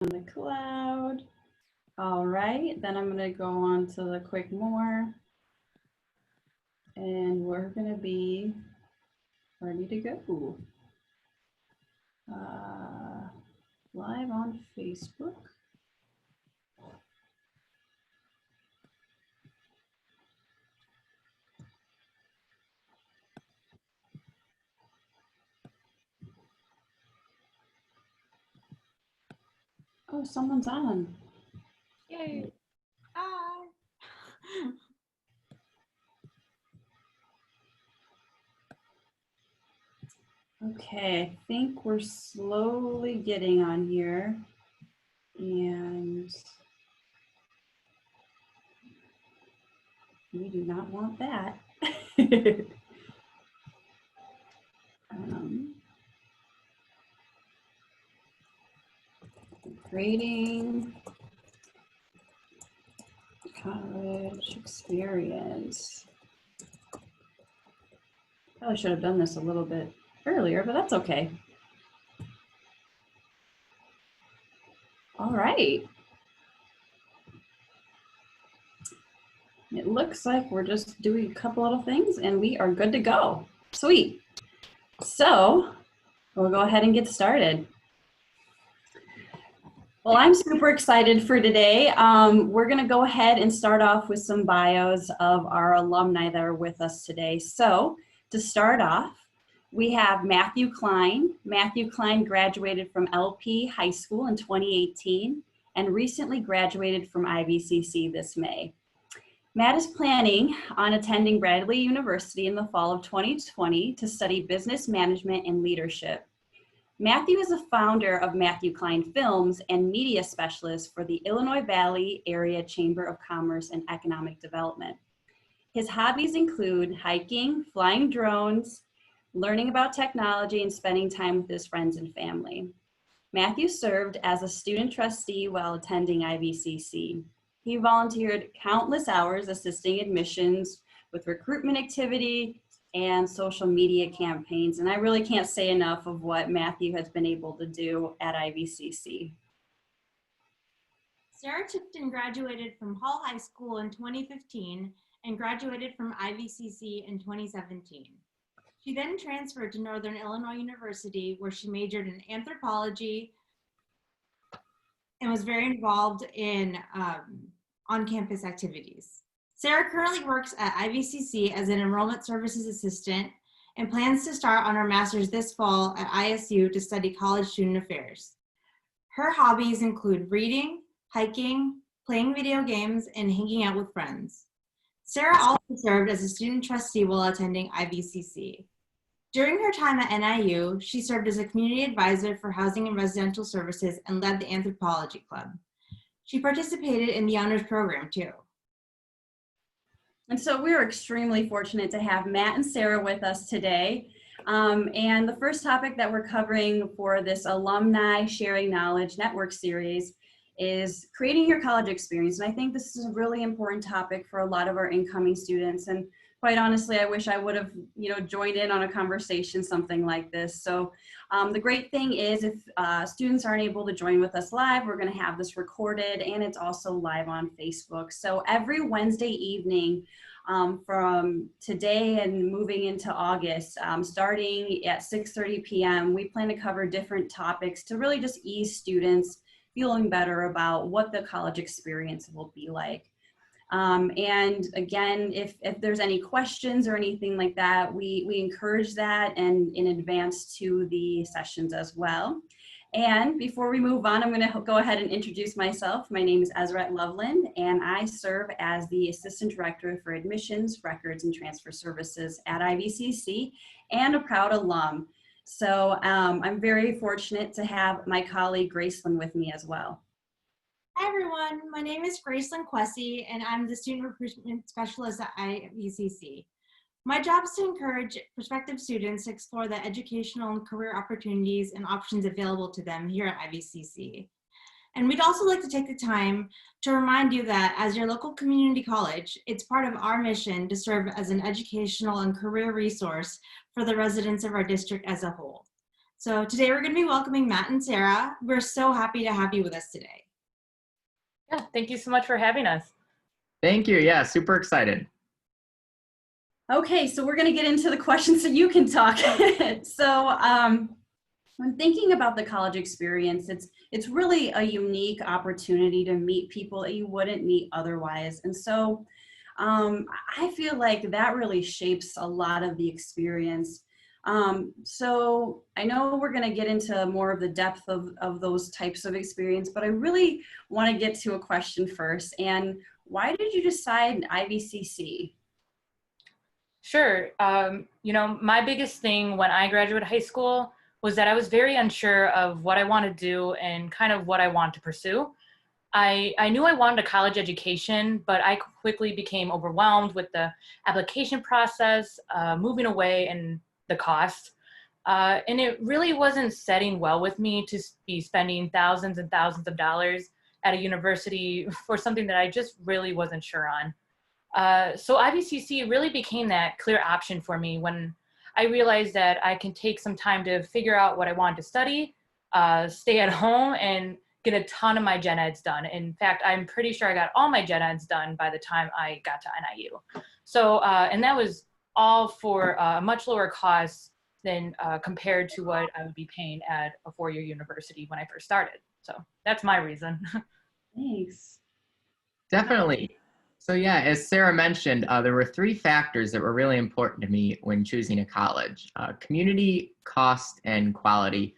on the cloud. All right, then I'm going to go on to the quick more. And we're going to be ready to go. Live on Facebook. Oh, someone's on. Yay. Hi. Okay, I think we're slowly getting on here. And we do not want that. Grading college experience. Probably should have done this a little bit earlier, but that's okay. All right. It looks like we're just doing a couple little things and we are good to go. Sweet. So we'll go ahead and get started. Well, I'm super excited for today. We're going to go ahead and start off with some bios of our alumni that are with us today. So to start off, we have Matthew Klein. Matthew Klein graduated from LP High School in 2018 and recently graduated from IVCC this May. Matt is planning on attending Bradley University in the fall of 2020 to study business management and leadership. Matthew is a founder of Matthew Klein Films and media specialist for the Illinois Valley Area Chamber of Commerce and Economic Development. His hobbies include hiking, flying drones, learning about technology, and spending time with his friends and family. Matthew served as a student trustee while attending IVCC. He volunteered countless hours assisting admissions with recruitment activity and social media campaigns. And I really can't say enough of what Matthew has been able to do at IVCC. Sarah Tipton graduated from Hall High School in 2015 and graduated from IVCC in 2017. She then transferred to Northern Illinois University, where she majored in anthropology and was very involved in on-campus activities. Sarah currently works at IVCC as an enrollment services assistant and plans to start on her master's this fall at ISU to study college student affairs. Her hobbies include reading, hiking, playing video games, and hanging out with friends. Sarah also served as a student trustee while attending IVCC. During her time at NIU, she served as a community advisor for housing and residential services and led the anthropology club. She participated in the honors program too. And so we're extremely fortunate to have Matt and Sarah with us today. And the first topic that we're covering for this Alumni Sharing Knowledge Network series is creating your college experience. And I think this is a really important topic for a lot of our incoming students. And quite honestly, I wish I would have, joined in on a conversation, something like this. So the great thing is if students aren't able to join with us live, we're going to have this recorded and it's also live on Facebook. So every Wednesday evening from today and moving into August, starting at 6:30 p.m., we plan to cover different topics to really just ease students feeling better about what the college experience will be like. And again, if there's any questions or anything like that, we encourage that and in advance to the sessions as well. And before we move on, I'm going to go ahead and introduce myself. My name is Ezra Loveland, and I serve as the Assistant Director for Admissions, Records, and Transfer Services at IVCC and a proud alum. So I'm very fortunate to have my colleague Gracelyn with me as well. Hi everyone, my name is Gracelyn Quessy and I'm the Student Recruitment Specialist at IVCC. My job is to encourage prospective students to explore the educational and career opportunities and options available to them here at IVCC. And we'd also like to take the time to remind you that as your local community college, it's part of our mission to serve as an educational and career resource for the residents of our district as a whole. So today we're going to be welcoming Matt and Sarah. We're so happy to have you with us today. Yeah, thank you so much for having us. Thank you. Yeah, super excited. Okay, so we're going to get into the questions so you can talk. When thinking about the college experience, it's really a unique opportunity to meet people that you wouldn't meet otherwise. And so I feel like that really shapes a lot of the experience. So I know we're going to get into more of the depth of those types of experience, but I really want to get to a question first. And why did you decide IVCC? Sure. My biggest thing when I graduated high school was that I was very unsure of what I want to do and kind of what I want to pursue. I knew I wanted a college education, but I quickly became overwhelmed with the application process, moving away, and the cost. And it really wasn't setting well with me to be spending thousands and thousands of dollars at a university for something that I just really wasn't sure on. So IVCC really became that clear option for me when I realized that I can take some time to figure out what I wanted to study, stay at home, and get a ton of my gen eds done. In fact, I'm pretty sure I got all my gen eds done by the time I got to NIU. So, and that was all for a much lower cost than compared to what I would be paying at a four-year university when I first started. So that's my reason. Thanks. Definitely. So yeah, as Sarah mentioned, there were three factors that were really important to me when choosing a college: community, cost, and quality.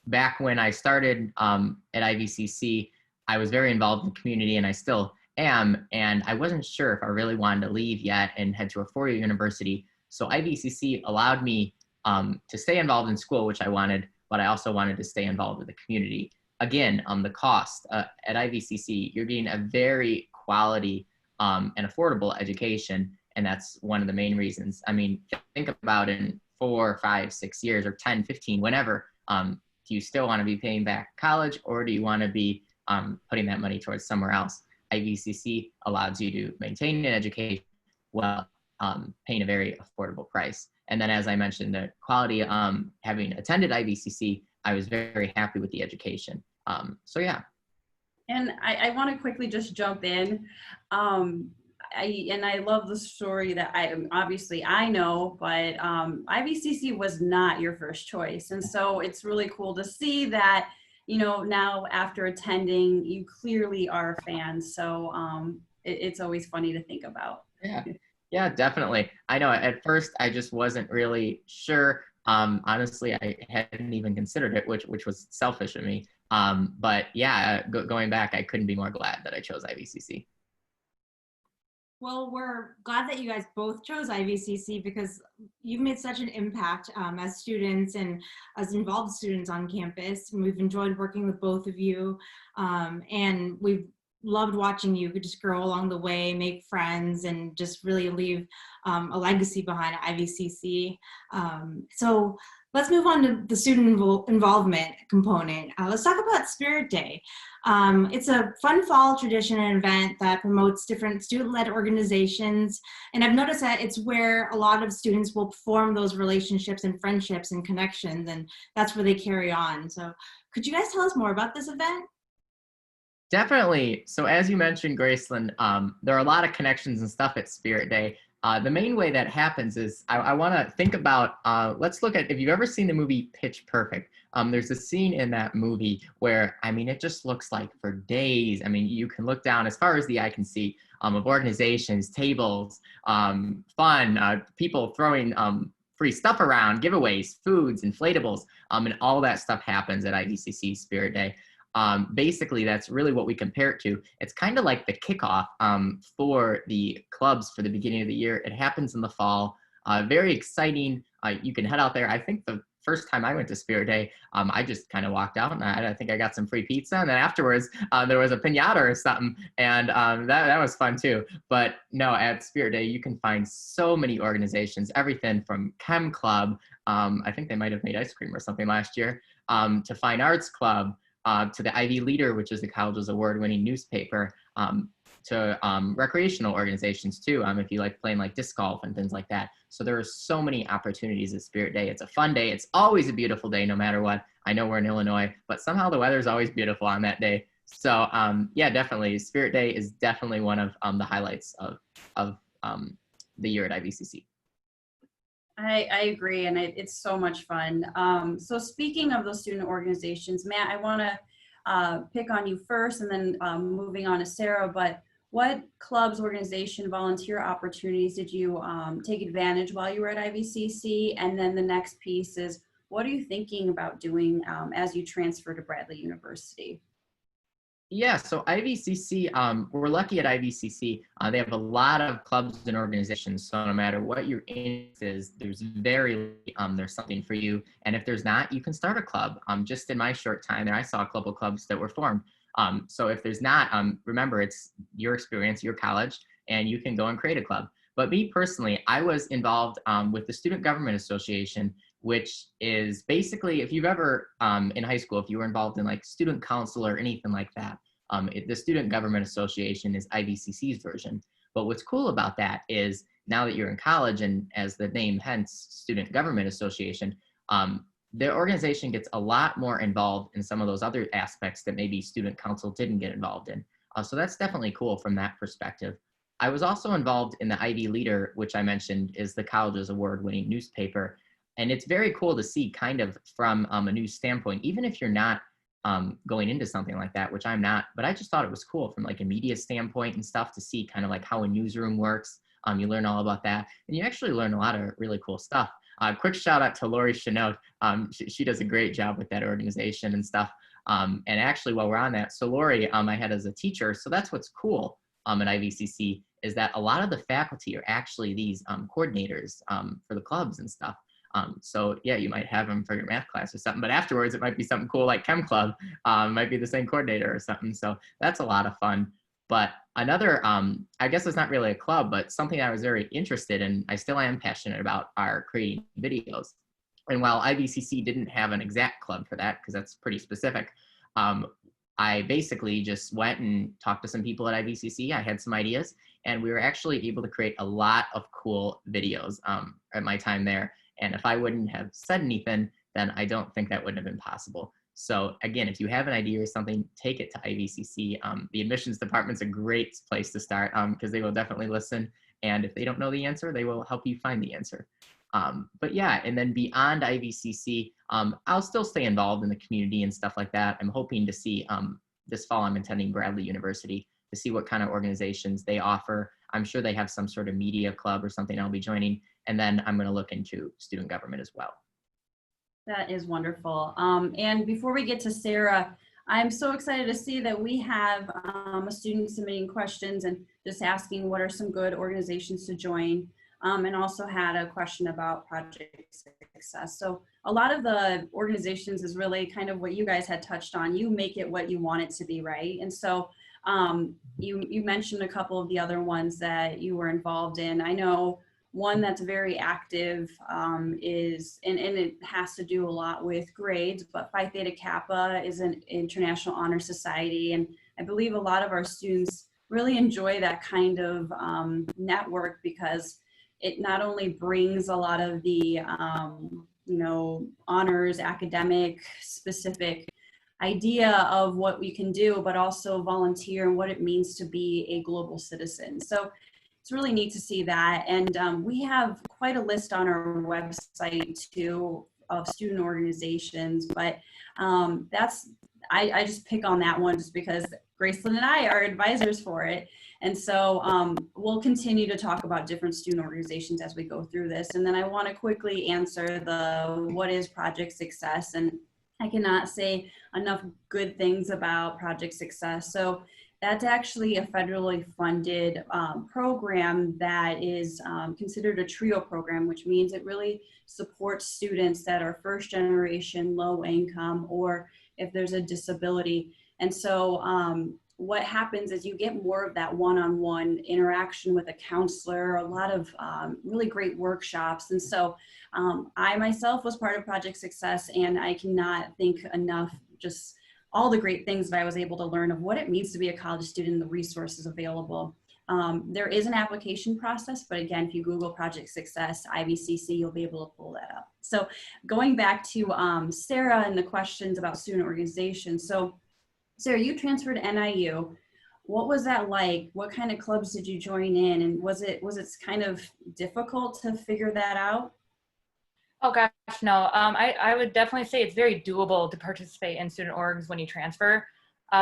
Back when I started at IVCC, I was very involved in the community, and I still am, and I wasn't sure if I really wanted to leave yet and head to a four-year university. So IVCC allowed me to stay involved in school, which I wanted, but I also wanted to stay involved with the community. Again, the cost at IVCC, you're getting a very quality and affordable education, and that's one of the main reasons. I mean, think about in 4, 5, 6 years, or 10, 15, whenever, do you still want to be paying back college, or do you want to be putting that money towards somewhere else? IVCC allows you to maintain an education while paying a very affordable price. And then, as I mentioned, the quality, having attended IVCC, I was very happy with the education. So yeah. And I want to quickly just jump in. I love the story that I know, but IVCC was not your first choice. And so it's really cool to see that, now after attending, you clearly are a fan. So it's always funny to think about. Yeah, definitely. I know at first I just wasn't really sure. Honestly, I hadn't even considered it, which was selfish of me. But yeah, going back, I couldn't be more glad that I chose IVCC. Well, we're glad that you guys both chose IVCC because you've made such an impact as students and as involved students on campus. And we've enjoyed working with both of you. And we've loved watching you just grow along the way, make friends, and just really leave a legacy behind at IVCC. So let's move on to the student involvement component. Let's talk about Spirit Day. It's a fun fall tradition and event that promotes different student-led organizations. And I've noticed that it's where a lot of students will form those relationships and friendships and connections, and that's where they carry on. So could you guys tell us more about this event? Definitely. So as you mentioned, Graceland, there are a lot of connections and stuff at Spirit Day. The main way that happens is I want to think about, let's look at, if you've ever seen the movie Pitch Perfect, there's a scene in that movie where, I mean, it just looks like for days. I mean, you can look down as far as the eye can see of organizations, tables, fun, people throwing free stuff around, giveaways, foods, inflatables, and all that stuff happens at IVCC Spirit Day. Basically, that's really what we compare it to. It's kind of like the kickoff for the clubs for the beginning of the year. It happens in the fall. Very exciting. You can head out there. I think the first time I went to Spirit Day, I just kind of walked out and I think I got some free pizza. And then afterwards, there was a piñata or something. And that was fun too. But no, at Spirit Day, you can find so many organizations, everything from Chem Club. I think they might have made ice cream or something last year, to Fine Arts Club, to the Ivy Leader, which is the college's award-winning newspaper, to recreational organizations too, if you like playing like disc golf and things like that. So there are so many opportunities at Spirit Day. It's a fun day. It's always a beautiful day no matter what. I know we're in Illinois, but somehow the weather is always beautiful on that day. So yeah, definitely Spirit Day is definitely one of the highlights of the year at IVCC. I agree, and it's so much fun. So speaking of those student organizations, Matt, I want to pick on you first, and then moving on to Sarah. But what clubs, organization, volunteer opportunities did you take advantage while you were at IVCC? And then the next piece is, what are you thinking about doing as you transfer to Bradley University? Yeah, so IVCC, we're lucky at IVCC. They have a lot of clubs and organizations. So no matter what your interest is, there's something for you. And if there's not, you can start a club. Just in my short time there, I saw a couple of clubs that were formed. So if there's not, remember, it's your experience, your college, and you can go and create a club. But me personally, I was involved with the Student Government Association, which is basically, if you've ever in high school, if you were involved in like student council or anything like that, the Student Government Association is IVCC's version. But what's cool about that is now that you're in college, and as the name hence, Student Government Association, the organization gets a lot more involved in some of those other aspects that maybe student council didn't get involved in. So that's definitely cool from that perspective. I was also involved in the Ivy Leader, which I mentioned is the college's award-winning newspaper. And it's very cool to see kind of from a news standpoint, even if you're not going into something like that, which I'm not, but I just thought it was cool from like a media standpoint and stuff to see kind of like how a newsroom works. You learn all about that, and you actually learn a lot of really cool stuff. Quick shout out to Lori Chanot. She does a great job with that organization and stuff. And actually, while we're on that, so Lori, I had as a teacher, so that's what's cool at IVCC is that a lot of the faculty are actually these coordinators for the clubs and stuff. So yeah, you might have them for your math class or something, but afterwards it might be something cool like Chem Club, might be the same coordinator or something. So that's a lot of fun. But another, I guess it's not really a club, but something I was very interested in, I still am passionate about, are creating videos. And while IVCC didn't have an exact club for that, because that's pretty specific, I basically just went and talked to some people at IVCC. I had some ideas, and we were actually able to create a lot of cool videos at my time there. And if I wouldn't have said anything, then I don't think that wouldn't have been possible. So again, if you have an idea or something, take it to IVCC. The admissions department's a great place to start because they will definitely listen. And if they don't know the answer, they will help you find the answer. But yeah, and then beyond IVCC, I'll still stay involved in the community and stuff like that. I'm hoping to see this fall, I'm attending Bradley University to see what kind of organizations they offer. I'm sure they have some sort of media club or something I'll be joining. And then I'm going to look into student government as well. That is wonderful. And before we get to Sarah, I'm so excited to see that we have a student submitting questions and just asking what are some good organizations to join, and also had a question about project success. So a lot of the organizations is really kind of what you guys had touched on. You make it what you want it to be, right? And so you mentioned a couple of the other ones that you were involved in. I know one that's very active is, and it has to do a lot with grades, but Phi Theta Kappa is an international honor society. And I believe a lot of our students really enjoy that kind of network because it not only brings a lot of the, honors, academic specific idea of what we can do, but also volunteer and what it means to be a global citizen. So it's really neat to see that. And we have quite a list on our website too of student organizations, but I just pick on that one just because Graceland and I are advisors for it. And so we'll continue to talk about different student organizations as we go through this. And then I want to quickly answer what is Project Success? And I cannot say enough good things about Project Success. So that's actually a federally funded program that is considered a TRIO program, which means it really supports students that are first generation, low income, or if there's a disability. And so what happens is you get more of that one-on-one interaction with a counselor, a lot of really great workshops. And so I myself was part of Project Success, and I cannot think enough just all the great things that I was able to learn of what it means to be a college student and the resources available. There is an application process, but again, if you Google Project Success, IVCC, you'll be able to pull that up. So going back to Sarah and the questions about student organization. So Sarah, you transferred to NIU. What was that like? What kind of clubs did you join in? And was it kind of difficult to figure that out? Oh gosh, no. I would definitely say it's very doable to participate in student orgs when you transfer.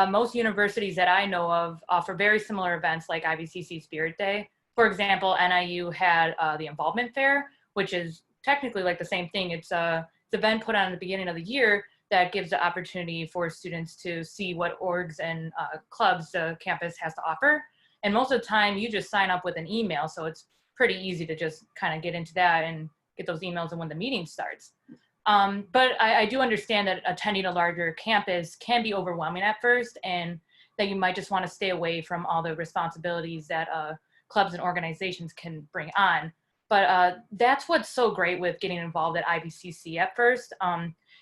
Most universities that I know of offer very similar events like IVCC Spirit Day. For example, NIU had the Involvement Fair, which is technically like the same thing. It's an event put on at the beginning of the year that gives the opportunity for students to see what orgs and clubs the campus has to offer. And most of the time, you just sign up with an email, so it's pretty easy to just kind of get into that and get those emails and when the meeting starts. But I do understand that attending a larger campus can be overwhelming at first, and that you might just want to stay away from all the responsibilities that clubs and organizations can bring on. But that's what's so great with getting involved at IVCC at first.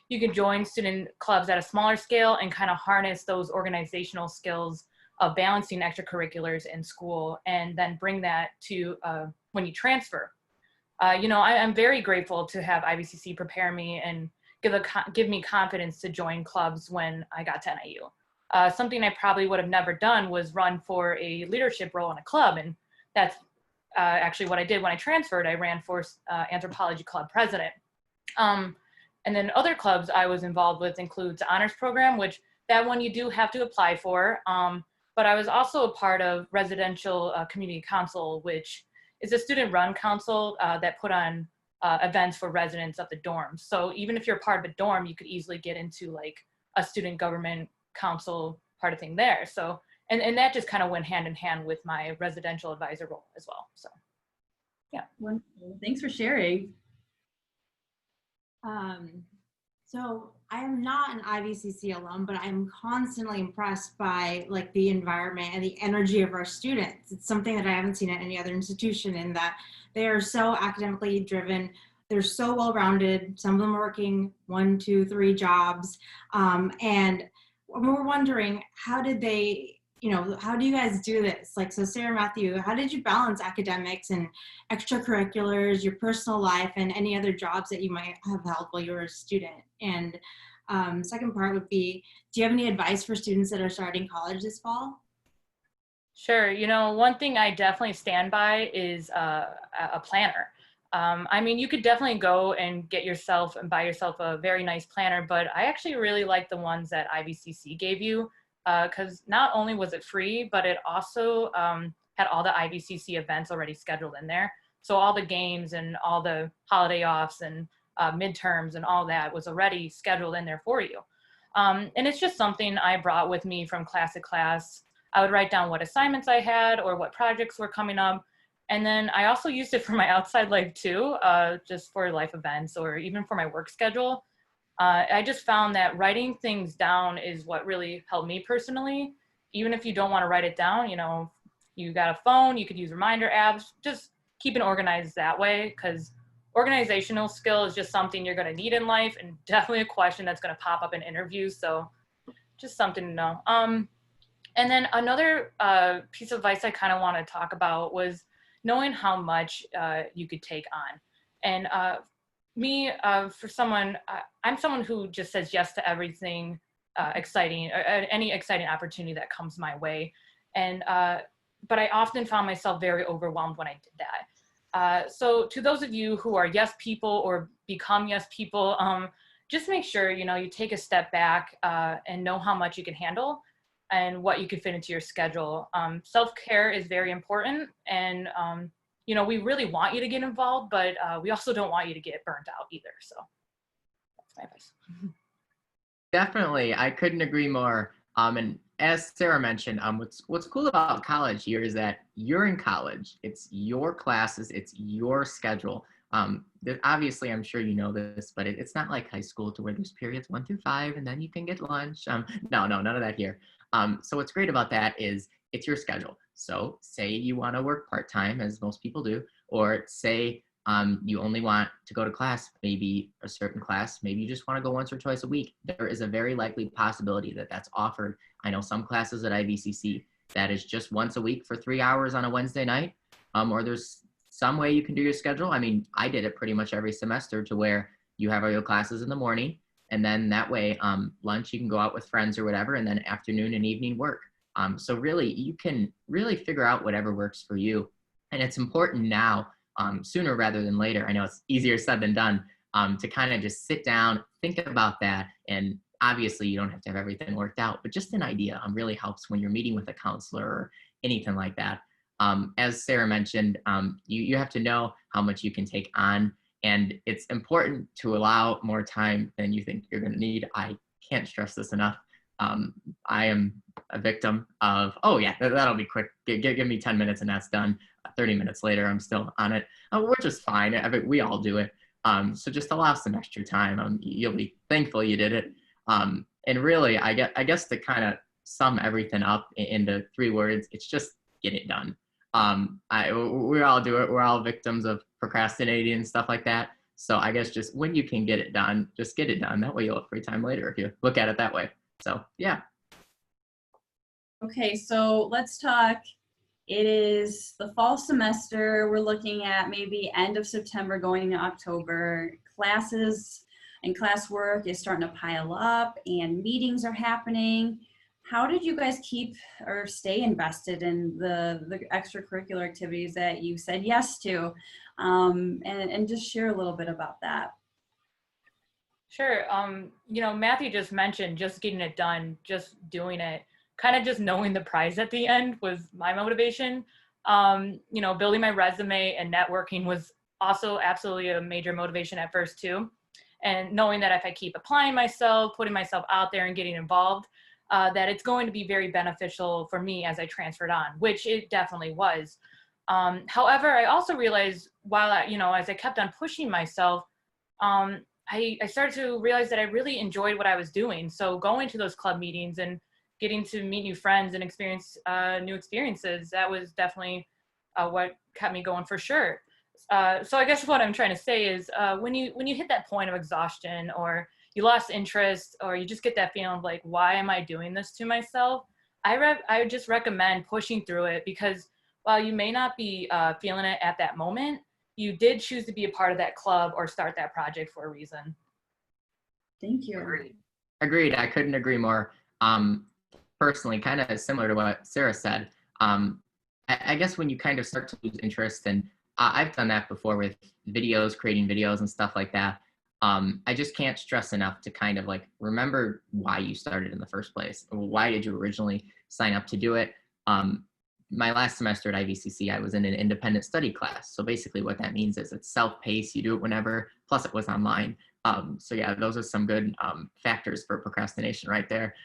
You can join student clubs at a smaller scale and kind of harness those organizational skills of balancing extracurriculars in school, and then bring that to when you transfer. I'm very grateful to have IVCC prepare me and give me confidence to join clubs when I got to NIU. Something I probably would have never done was run for a leadership role in a club, and that's actually what I did when I transferred. I ran for anthropology club president. And then other clubs I was involved with includes the honors program, which that one you do have to apply for. But I was also a part of residential community council, which is a student-run council that put on events for residents of the dorms. So even if you're part of a dorm, you could easily get into like a student government council part of thing there. So, and that just kind of went hand in hand with my residential advisor role as well. So, yeah. Wonderful. Thanks for sharing. So I am not an IVCC alum, but I'm constantly impressed by like the environment and the energy of our students. It's something that I haven't seen at any other institution, in that they are so academically driven. They're so well-rounded. Some of them are working 1, 2, 3 jobs. And we're wondering, how did they, how do you guys do this? Like, so Sarah, Matthew, how did you balance academics and extracurriculars, your personal life, and any other jobs that you might have held while you were a student? And second part would be, do you have any advice for students that are starting college this fall? Sure. One thing I definitely stand by is a planner. You could definitely go and get yourself and buy yourself a very nice planner, but I actually really like the ones that IVCC gave you. Because not only was it free, but it also had all the IVCC events already scheduled in there. So all the games and all the holiday offs and midterms and all that was already scheduled in there for you. And it's just something I brought with me from class to class. I would write down what assignments I had or what projects were coming up. And then I also used it for my outside life too, just for life events or even for my work schedule. I just found that writing things down is what really helped me personally. Even if you don't want to write it down, you got a phone, you could use reminder apps, just keep it organized that way, because organizational skill is just something you're going to need in life, and definitely a question that's going to pop up in interviews. So just something to know. And then another piece of advice I kind of want to talk about was knowing how much you could take on. And I'm someone who just says yes to everything exciting, or any exciting opportunity that comes my way. And but I often found myself very overwhelmed when I did that. So to those of you who are yes people or become yes people, just make sure you take a step back and know how much you can handle and what you can fit into your schedule. Self-care is very important, and we really want you to get involved, but we also don't want you to get burnt out either. So that's my advice. Definitely, I couldn't agree more. And as Sarah mentioned, what's cool about college here is that you're in college. It's your classes, it's your schedule. Obviously, I'm sure you know this, but it's not like high school to where there's periods 1 through 5, and then you can get lunch. No, none of that here. So what's great about that is it's your schedule. So say you want to work part-time, as most people do, or say you only want to go to class, maybe a certain class, maybe you just want to go once or twice a week, there is a very likely possibility that that's offered. I know some classes at IVCC that is just once a week for 3 hours on a Wednesday night, or there's some way you can do your schedule. I mean, I did it pretty much every semester to where you have all your classes in the morning, and then that way, lunch, you can go out with friends or whatever, and then afternoon and evening work. So really, you can really figure out whatever works for you. And it's important now, sooner rather than later. I know it's easier said than done, to kind of just sit down, think about that. And obviously you don't have to have everything worked out, but just an idea really helps when you're meeting with a counselor or anything like that. As Sarah mentioned, you have to know how much you can take on, and it's important to allow more time than you think you're going to need. I can't stress this enough. I am a victim of, oh yeah, that'll be quick. Give me 10 minutes and that's done. 30 minutes later, I'm still on it, which is fine. I mean, we all do it. So just allow some extra time. You'll be thankful you did it. And really, I guess to kind of sum everything up into 3 words, it's just get it done. We all do it. We're all victims of procrastinating and stuff like that. So I guess just when you can get it done, just get it done. That way you'll have free time later if you look at it that way. So yeah. Okay, so let's talk. It is the fall semester. We're looking at maybe end of September going into October. Classes and classwork is starting to pile up and meetings are happening. How did you guys keep or stay invested in the extracurricular activities that you said yes to? And just share a little bit about that. Sure. Matthew just mentioned just getting it done, just doing it, kind of just knowing the prize at the end was my motivation. Building my resume and networking was also absolutely a major motivation at first too. And knowing that if I keep applying myself, putting myself out there and getting involved, that it's going to be very beneficial for me as I transferred on, which it definitely was. However, I also realized as I kept on pushing myself, I started to realize that I really enjoyed what I was doing. So going to those club meetings and getting to meet new friends and experience new experiences, that was definitely what kept me going for sure. So I guess what I'm trying to say is when you hit that point of exhaustion, or you lost interest, or you just get that feeling of like, why am I doing this to myself? I would just recommend pushing through it, because while you may not be feeling it at that moment, you did choose to be a part of that club or start that project for a reason. Thank you. Agreed. I couldn't agree more. Personally, kind of similar to what Sarah said, I guess when you kind of start to lose interest, and I've done that before with videos, creating videos and stuff like that. I just can't stress enough to kind of like remember why you started in the first place. Why did you originally sign up to do it? My last semester at IVCC, I was in an independent study class. So basically what that means is it's self-paced, you do it whenever, plus it was online. So yeah, those are some good factors for procrastination right there.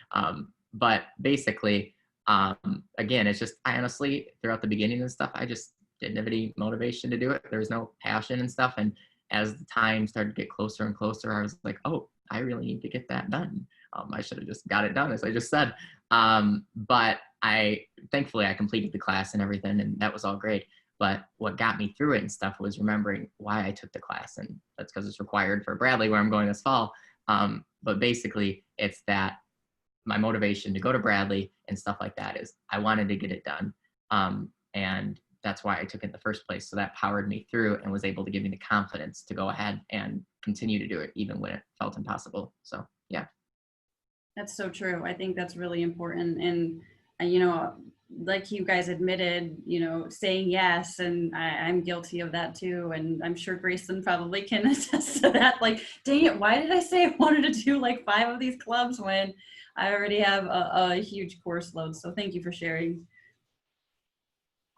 But basically, again, it's just, I honestly, throughout the beginning and stuff, I just didn't have any motivation to do it. There was no passion and stuff. And as the time started to get closer and closer, I was like, oh, I really need to get that done. I should have just got it done, as I just said. But thankfully I completed the class and everything, and that was all great. But what got me through it and stuff was remembering why I took the class. And that's because it's required for Bradley, where I'm going this fall. But basically it's that my motivation to go to Bradley and stuff like that is I wanted to get it done. And that's why I took it in the first place. So that powered me through and was able to give me the confidence to go ahead and continue to do it, even when it felt impossible. So yeah. That's so true. I think that's really important. And, like you guys admitted, saying yes, and I'm guilty of that too. And I'm sure Grayson probably can attest to that. Like, dang it, why did I say I wanted to do like 5 of these clubs when I already have a huge course load? So thank you for sharing.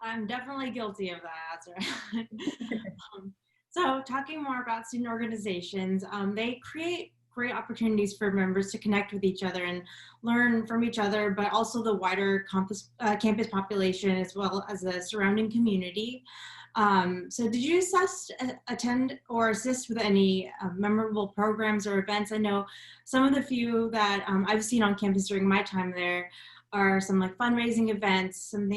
I'm definitely guilty of that. So talking more about student organizations, they create great opportunities for members to connect with each other and learn from each other, but also the wider campus population, as well as the surrounding community. So did you attend or assist with any memorable programs or events? I know some of the few that I've seen on campus during my time there, are some like fundraising events, some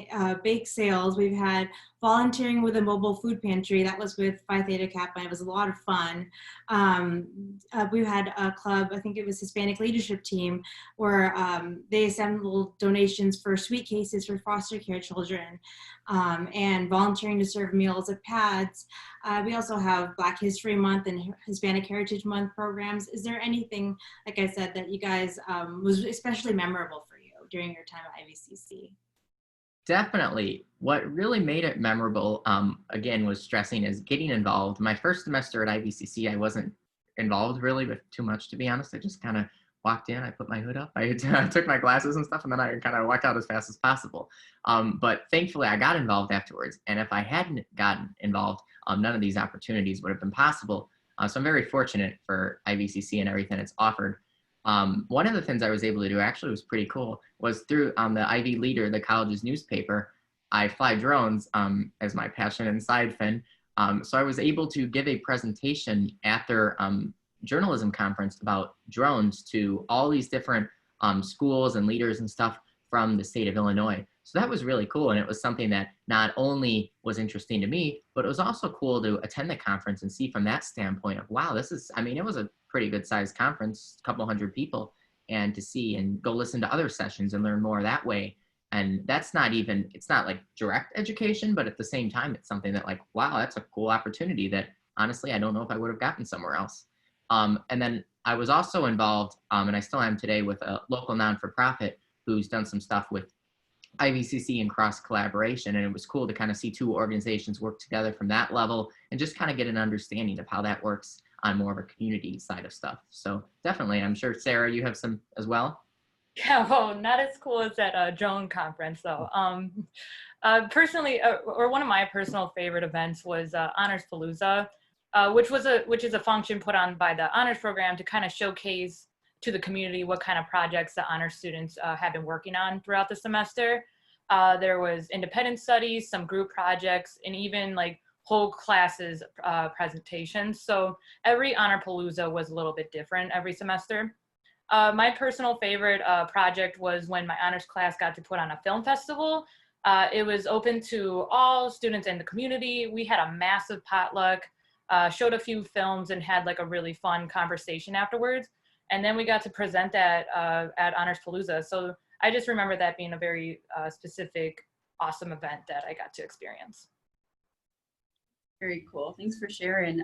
bake sales. We've had volunteering with a mobile food pantry that was with Phi Theta Kappa. It was a lot of fun. We had a club, I think it was Hispanic Leadership Team, where they assembled donations for sweet cases for foster care children, and volunteering to serve meals at pads. We also have Black History Month and Hispanic Heritage Month programs. Is there anything, like I said, that you guys was especially memorable for you during your time at IVCC? Definitely. What really made it memorable, again, was stressing is getting involved. My first semester at IVCC, I wasn't involved really with too much, to be honest. I just kind of walked in, I put my hood up, I took my glasses and stuff, and then I kind of walked out as fast as possible. But thankfully, I got involved afterwards. And if I hadn't gotten involved, none of these opportunities would have been possible. So I'm very fortunate for IVCC and everything it's offered. One of the things I was able to do actually was pretty cool, was through the Ivy Leader, the college's newspaper. I fly drones as my passion and side fin. So I was able to give a presentation at their journalism conference about drones to all these different schools and leaders and stuff from the state of Illinois. So that was really cool. And it was something that not only was interesting to me, but it was also cool to attend the conference and see from that standpoint of, wow, this is, I mean, it was a pretty good sized conference, a couple hundred people, and to see and go listen to other sessions and learn more that way. And that's not even, it's not like direct education, but at the same time, it's something that like, wow, that's a cool opportunity that honestly, I don't know if I would have gotten somewhere else. And then I was also involved, and I still am today, with a local non-for-profit who's done some stuff with IVCC and cross collaboration. And it was cool to kind of see two organizations work together from that level and just kind of get an understanding of how that works on more of a community side of stuff. So definitely, I'm sure, Sarah, you have some as well. Yeah, well, not as cool as that drone conference, though. Personally, or one of my personal favorite events was Honors Palooza, which is a function put on by the honors program to kind of showcase to the community what kind of projects the honors students have been working on throughout the semester. There was independent studies, some group projects, and even like whole classes presentations. So every Honor Palooza was a little bit different every semester. My personal favorite project was when my honors class got to put on a film festival. It was open to all students in the community. We had a massive potluck, showed a few films, and had like a really fun conversation afterwards. And then we got to present that at Honors Palooza. So I just remember that being a very specific, awesome event that I got to experience. Very cool. Thanks for sharing.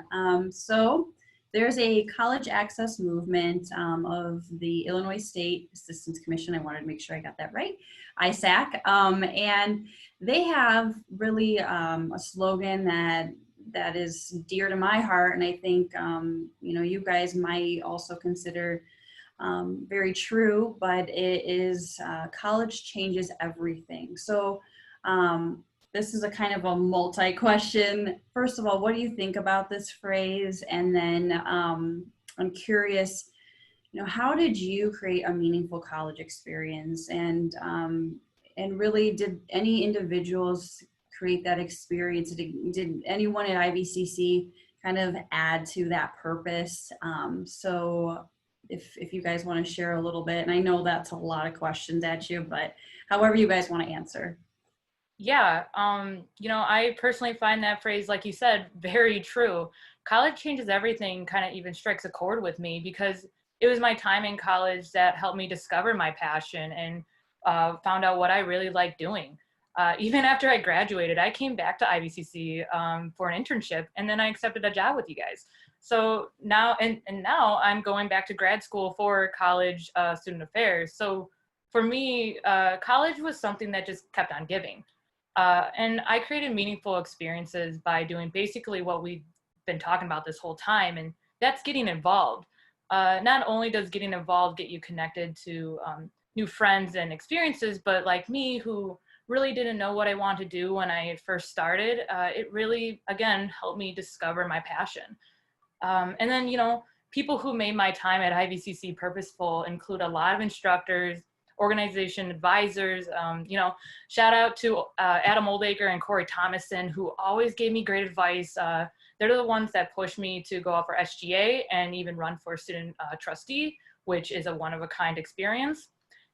So there's a college access movement of the Illinois State Assistance Commission. I wanted to make sure I got that right, ISAC. And they have really a slogan that is dear to my heart, and I think you guys might also consider very true, but it is college changes everything. So this is a kind of a multi-question. First of all, what do you think about this phrase? And then I'm curious, how did you create a meaningful college experience? And really, did any individuals create that experience? Did anyone at IVCC kind of add to that purpose? So if you guys want to share a little bit, and I know that's a lot of questions at you, but however you guys want to answer. Yeah, I personally find that phrase, like you said, very true. College changes everything kind of even strikes a chord with me, because it was my time in college that helped me discover my passion and found out what I really like doing. Even after I graduated, I came back to IVCC for an internship, and then I accepted a job with you guys. So now, and now I'm going back to grad school for college student affairs. So for me, college was something that just kept on giving. And I created meaningful experiences by doing basically what we've been talking about this whole time, and that's getting involved. Not only does getting involved get you connected to new friends and experiences, but like me, who really didn't know what I wanted to do when I first started, it really, again, helped me discover my passion. And then, people who made my time at IVCC purposeful include a lot of instructors, organization advisors, shout out to Adam Oldacre and Corey Thomason, who always gave me great advice. They're the ones that pushed me to go out for SGA and even run for student trustee, which is a one-of-a-kind experience.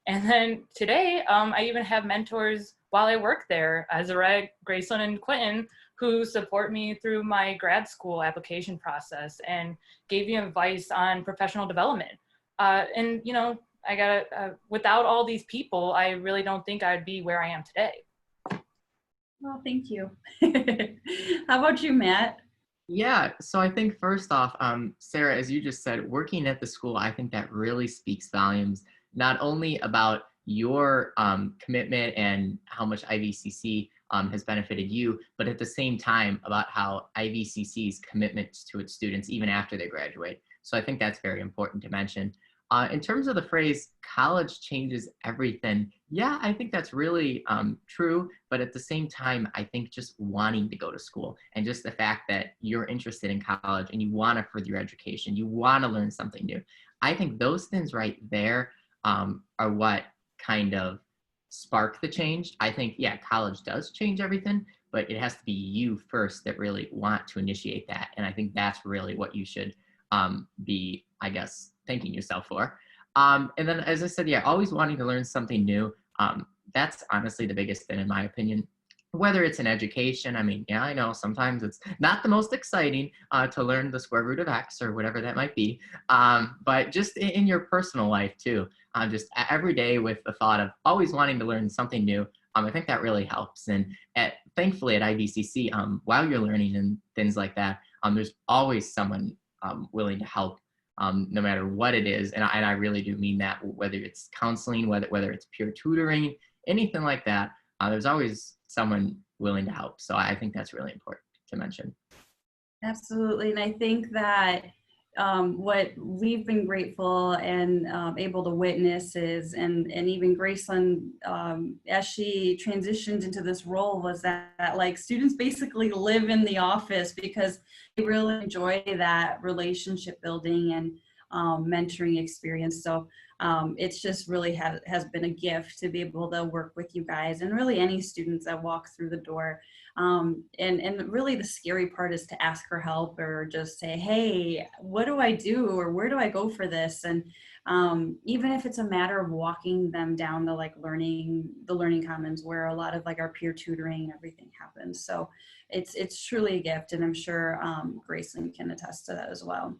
And then today, I even have mentors while I work there, Azareg, Graceland, and Quentin, who support me through my grad school application process and gave me advice on professional development. And you know, I got without all these people, I really don't think I'd be where I am today. Well, thank you. How about you, Matt? Yeah, so I think first off, Sarah, as you just said, working at the school, I think that really speaks volumes, not only about your commitment and how much IVCC has benefited you, but at the same time about how IVCC's commitment to its students even after they graduate. So I think that's very important to mention. In terms of the phrase, college changes everything, yeah, I think that's really true. But at the same time, I think just wanting to go to school and just the fact that you're interested in college and you want to further your education, you want to learn something new. I think those things right there are what kind of spark the change. I think, yeah, college does change everything, but it has to be you first that really want to initiate that. And I think that's really what you should be, I guess, thanking yourself for. And then, as I said, yeah, always wanting to learn something new. That's honestly the biggest thing, in my opinion. Whether it's in education, I mean, yeah, I know sometimes it's not the most exciting to learn the square root of X or whatever that might be, but just in your personal life too, just every day with the thought of always wanting to learn something new. I think that really helps. And thankfully at IVCC, while you're learning and things like that, there's always someone willing to help, no matter what it is. And I really do mean that, whether it's counseling, whether it's peer tutoring, anything like that, there's always someone willing to help. So I think that's really important to mention. Absolutely. And I think that what we've been grateful and able to witness is, and even Graceland, as she transitioned into this role, was that like students basically live in the office because they really enjoy that relationship building and mentoring experience. So it's just really has been a gift to be able to work with you guys and really any students that walk through the door. And really the scary part is to ask for help or just say, hey, what do I do? Or where do I go for this? And even if it's a matter of walking them down to like the learning commons where a lot of like our peer tutoring and everything happens. So it's truly a gift. And I'm sure Graceland can attest to that as well.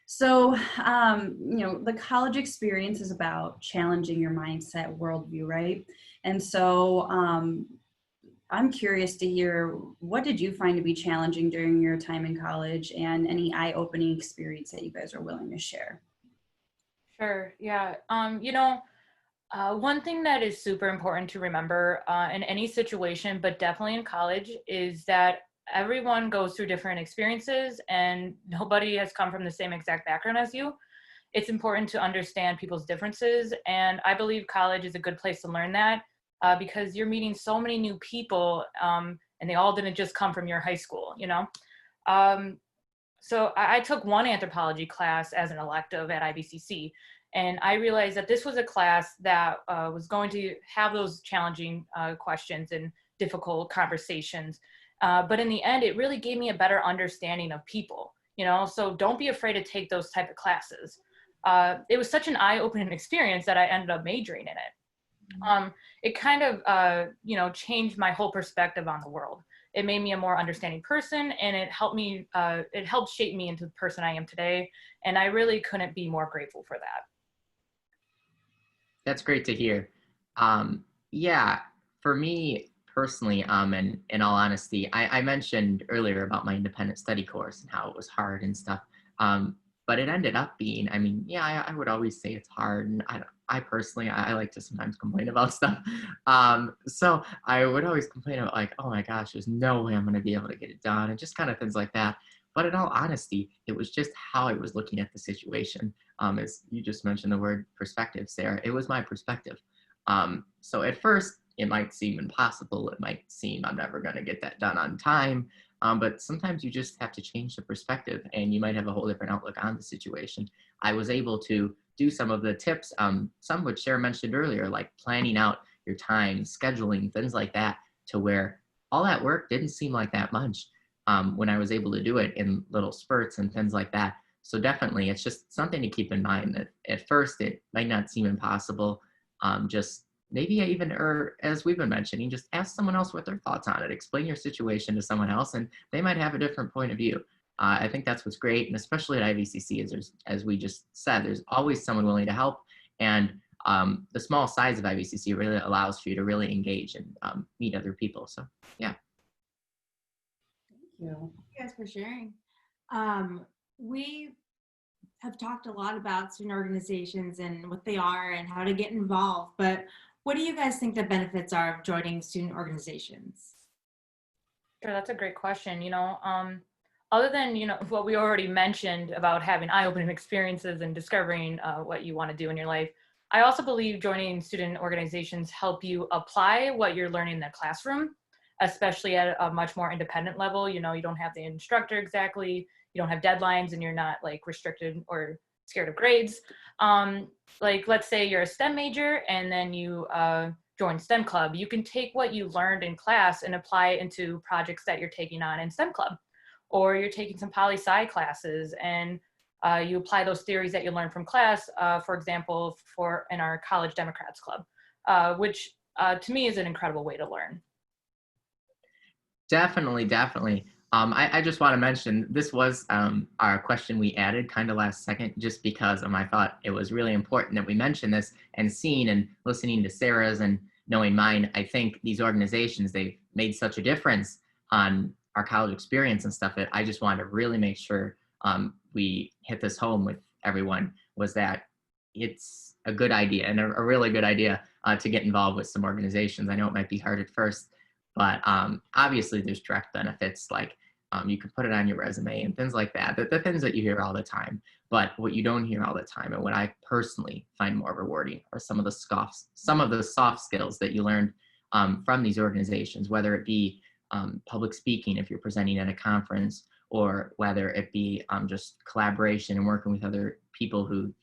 So, you know, the college experience is about challenging your mindset, worldview, right? And so I'm curious to hear, what did you find to be challenging during your time in college, and any eye-opening experience that you guys are willing to share? Sure. Yeah. You know, one thing that is super important to remember in any situation, but definitely in college, is that everyone goes through different experiences and nobody has come from the same exact background as you. It's important to understand people's differences. And I believe college is a good place to learn that because you're meeting so many new people and they all didn't just come from your high school, you know? So I took one anthropology class as an elective at IVCC. And I realized that this was a class that was going to have those challenging questions and difficult conversations. But in the end, it really gave me a better understanding of people, you know, so don't be afraid to take those type of classes. It was such an eye-opening experience that I ended up majoring in it. It kind of, you know, changed my whole perspective on the world. It made me a more understanding person, and it helped shape me into the person I am today. And I really couldn't be more grateful for that. That's great to hear. Yeah, for me personally, and in all honesty, I mentioned earlier about my independent study course and how it was hard and stuff. But it ended up being, I mean, yeah, I would always say it's hard. And I personally, I like to sometimes complain about stuff. So I would always complain about like, oh my gosh, there's no way I'm going to be able to get it done, and just kind of things like that. But in all honesty, it was just how I was looking at the situation. As you just mentioned the word perspective, Sarah, it was my perspective. So at first, it might seem impossible. It might seem I'm never going to get that done on time. But sometimes you just have to change the perspective, and you might have a whole different outlook on the situation. I was able to do some of the tips, some which Sarah mentioned earlier, like planning out your time, scheduling, things like that, to where all that work didn't seem like that much when I was able to do it in little spurts and things like that. So definitely, it's just something to keep in mind that at first it might not seem impossible. Just maybe even, or as we've been mentioning, just ask someone else what their thoughts on it. Explain your situation to someone else, and they might have a different point of view. I think that's what's great, and especially at IVCC, is there's, as we just said, there's always someone willing to help, and the small size of IVCC really allows for you to really engage and meet other people. So yeah. Thank you. Thank you guys for sharing. We have talked a lot about student organizations and what they are and how to get involved, but what do you guys think the benefits are of joining student organizations? Sure, that's a great question. Other than, what we already mentioned about having eye-opening experiences and discovering what you want to do in your life, I also believe joining student organizations help you apply what you're learning in the classroom, especially at a much more independent level. You don't have the instructor exactly, you don't have deadlines, and you're not like restricted or scared of grades. Like, let's say you're a STEM major and then you join STEM club. You can take what you learned in class and apply it into projects that you're taking on in STEM club. Or you're taking some poli-sci classes and you apply those theories that you learned from class, for example, in our College Democrats Club, which to me is an incredible way to learn. Definitely, definitely. I just want to mention this was our question we added kind of last second, just because I thought it was really important that we mention this, and seeing and listening to Sarah's and knowing mine. I think these organizations, they've made such a difference on our college experience and stuff that I just wanted to really make sure we hit this home with everyone, was that it's a good idea, and a really good idea to get involved with some organizations. I know it might be hard at first, but obviously there's direct benefits, like you can put it on your resume and things like that. The things that you hear all the time. But what you don't hear all the time, and what I personally find more rewarding, are some of the soft skills that you learned from these organizations, whether it be public speaking if you're presenting at a conference, or whether it be just collaboration and working with other people who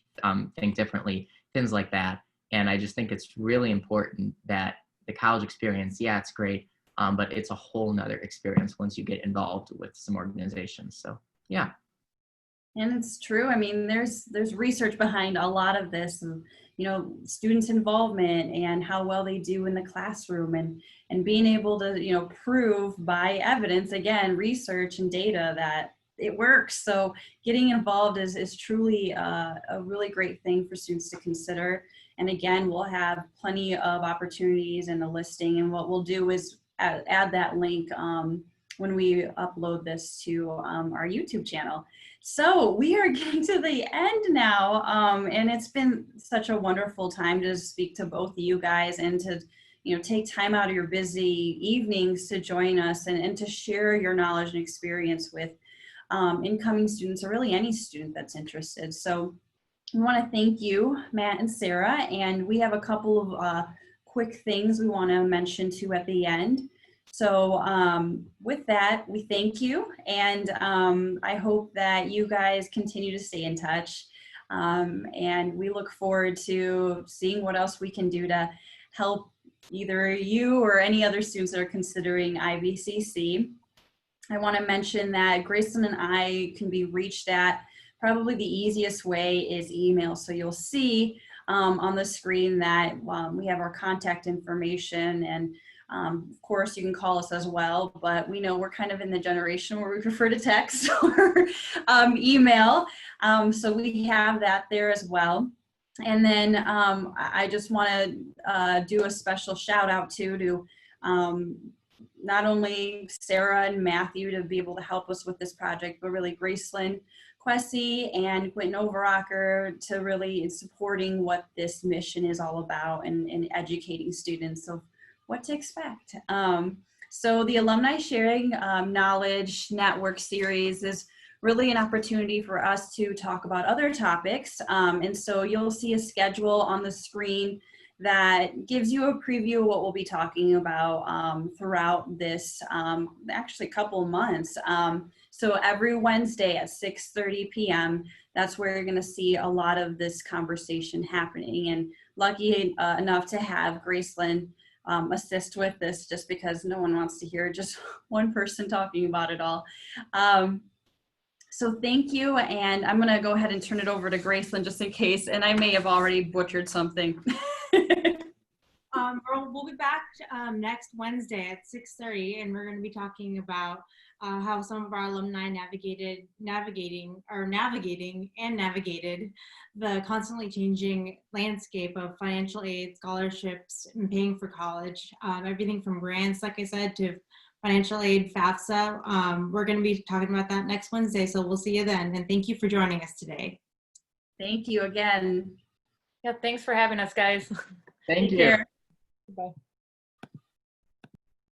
think differently, things like that. And I just think it's really important that the college experience, yeah, it's great, but it's a whole nother experience once you get involved with some organizations. So yeah. And it's true. I mean, there's research behind a lot of this, and students' involvement and how well they do in the classroom, and being able to prove by evidence, again, research and data, that it works. So getting involved is truly a really great thing for students to consider. And again, we'll have plenty of opportunities in the listing, and what we'll do is add that link when we upload this to our YouTube channel. So we are getting to the end now, and it's been such a wonderful time to speak to both of you guys, and to take time out of your busy evenings to join us and to share your knowledge and experience with incoming students, or really any student that's interested. So we want to thank you, Matt and Sarah, and we have a couple of quick things we want to mention too at the end. So with that, we thank you, and I hope that you guys continue to stay in touch, and we look forward to seeing what else we can do to help either you or any other students that are considering IVCC. I want to mention that Graceland and I can be reached at, probably the easiest way is email. So you'll see on the screen that we have our contact information, and of course you can call us as well, but we know we're kind of in the generation where we prefer to text or email. So we have that there as well. And then I just want to do a special shout out to not only Sarah and Matthew to be able to help us with this project, but really Graceland, Quessy, and Quentin Overocker to really supporting what this mission is all about, and educating students of what to expect. So the Alumni Sharing Knowledge Network series is really an opportunity for us to talk about other topics. And so you'll see a schedule on the screen that gives you a preview of what we'll be talking about throughout this actually couple months. So every Wednesday at 6:30 p.m., that's where you're gonna see a lot of this conversation happening. And lucky enough to have Graceland assist with this, just because no one wants to hear just one person talking about it all. So thank you, and I'm gonna go ahead and turn it over to Graceland just in case, and I may have already butchered something. We'll be back next Wednesday at 6:30, and we're going to be talking about how some of our alumni navigated the constantly changing landscape of financial aid, scholarships, and paying for college. Everything from grants, like I said, to financial aid, FAFSA. We're going to be talking about that next Wednesday, so we'll see you then. And thank you for joining us today. Thank you again. Yeah, thanks for having us, guys. Thank Take you. care. Bye.